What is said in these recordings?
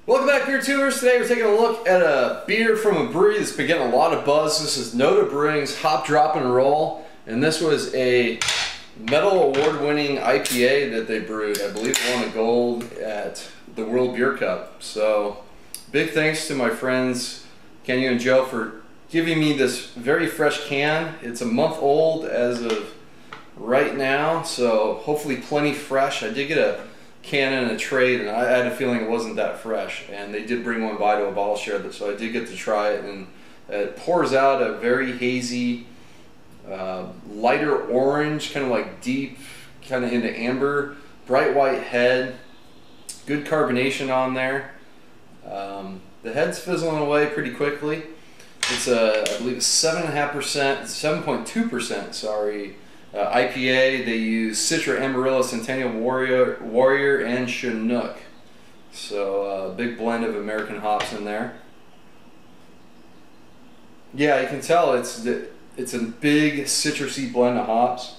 Welcome back, beer tubers. Today we're taking a look at a beer from a brewery that's been getting a lot of buzz. This is NoDa Brewing's Hop, Drop, and Roll, and this was a medal award-winning IPA that they brewed. I believe it won a gold at the World Beer Cup. So big thanks to my friends Kenny and Joe for giving me this very fresh can. It's a month old as of right now, so hopefully plenty fresh. I did get a can in a trade, and I had a feeling it wasn't that fresh, and they did bring one by to a bottle share, so I did get to try it, and it pours out a very hazy, lighter orange, kind of like deep, kind of into amber, bright white head, good carbonation on there. The head's fizzling away pretty quickly. It's I believe it's 7.5%, 7.2%, sorry. IPA. They use Citra and Amarillo, Centennial Warrior, and Chinook. So big blend of American hops in there. Yeah, you can tell it's a big citrusy blend of hops.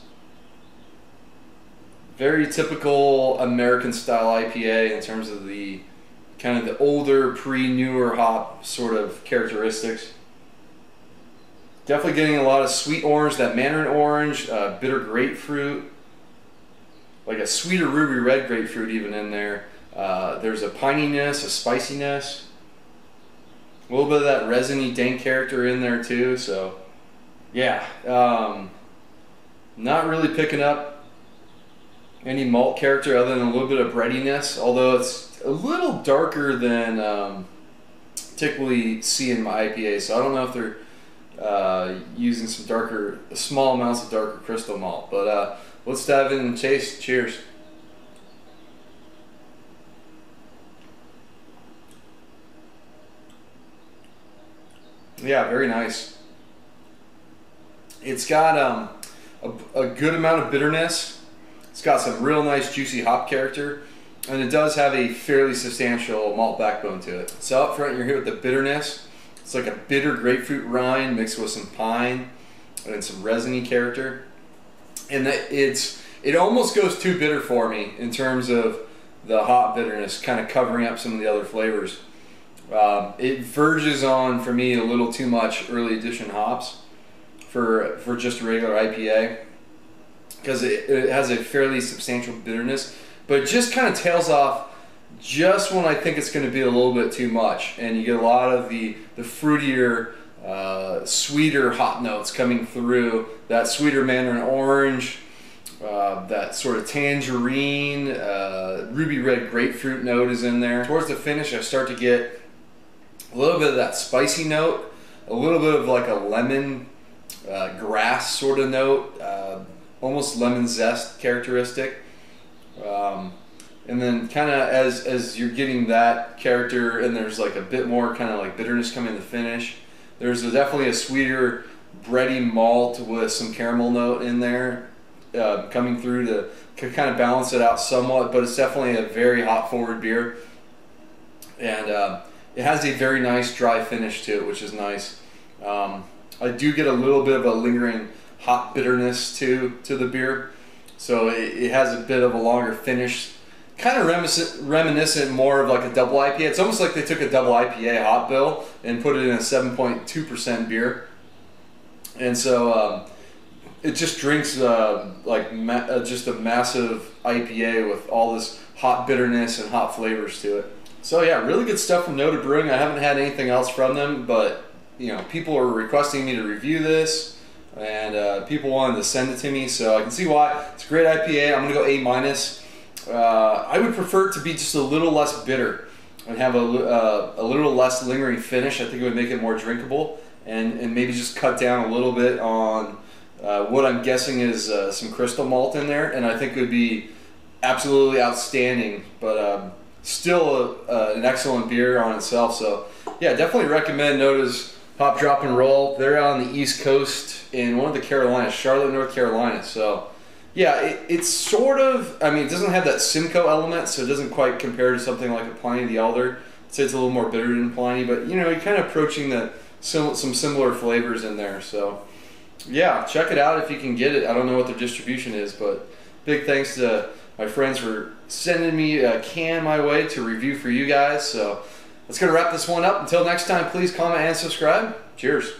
Very typical American style IPA in terms of the kind of the older, pre-newer hop sort of characteristics. Definitely getting a lot of sweet orange, that mandarin orange, bitter grapefruit, like a sweeter ruby red grapefruit even in there. There's a pininess, a spiciness, a little bit of that resiny dank character in there too. So yeah, not really picking up any malt character other than a little bit of breadiness, although it's a little darker than typically see in my IPA. So I don't know if they're using some small amounts of darker crystal malt, but let's dive in and taste. Cheers. Yeah, very nice. It's got a good amount of bitterness. It's got some real nice juicy hop character, and it does have a fairly substantial malt backbone to it. So up front you're here with the bitterness. It's like a bitter grapefruit rind mixed with some pine and some resiny character. And it almost goes too bitter for me in terms of the hop bitterness, kind of covering up some of the other flavors. It verges on, for me, a little too much early edition hops for just a regular IPA, because it has a fairly substantial bitterness, but it just kind of tails off just when I think it's going to be a little bit too much, and you get a lot of the fruitier, sweeter hop notes coming through. That sweeter mandarin orange, that sort of tangerine, ruby red grapefruit note is in there. Towards the finish, I start to get a little bit of that spicy note, a little bit of like a lemon grass sort of note, almost lemon zest characteristic. And then kind of as you're getting that character, and there's like a bit more kind of like bitterness coming in the finish, there's definitely a sweeter bready malt with some caramel note in there coming through to kind of balance it out somewhat, but it's definitely a very hop forward beer, and it has a very nice dry finish to it, which is nice. I do get a little bit of a lingering hop bitterness to the beer, so it has a bit of a longer finish, kind of reminiscent more of like a double IPA. It's almost like they took a double IPA hop bill and put it in a 7.2% beer, and so it just drinks like just a massive IPA with all this hop bitterness and hop flavors to it. So yeah, really good stuff from NoDa Brewing. I haven't had anything else from them, but you know, people are requesting me to review this, and people wanted to send it to me, so I can see why. It's a great IPA. I'm gonna go A-. I would prefer it to be just a little less bitter and have a little less lingering finish. I think it would make it more drinkable, and maybe just cut down a little bit on what I'm guessing is some crystal malt in there, and I think it would be absolutely outstanding, but still an excellent beer on itself. So yeah, definitely recommend NoDa's Hop, Drop, and Roll. They're on the East Coast in one of the Carolinas, Charlotte, North Carolina. So yeah, it's sort of, I mean, it doesn't have that Simcoe element, so it doesn't quite compare to something like a Pliny the Elder. I'd say it's a little more bitter than Pliny, but you know, you're kind of approaching some similar flavors in there. So yeah, check it out if you can get it. I don't know what their distribution is, but big thanks to my friends for sending me a can my way to review for you guys. So That's going to wrap this one up. Until next time, please comment and subscribe. Cheers.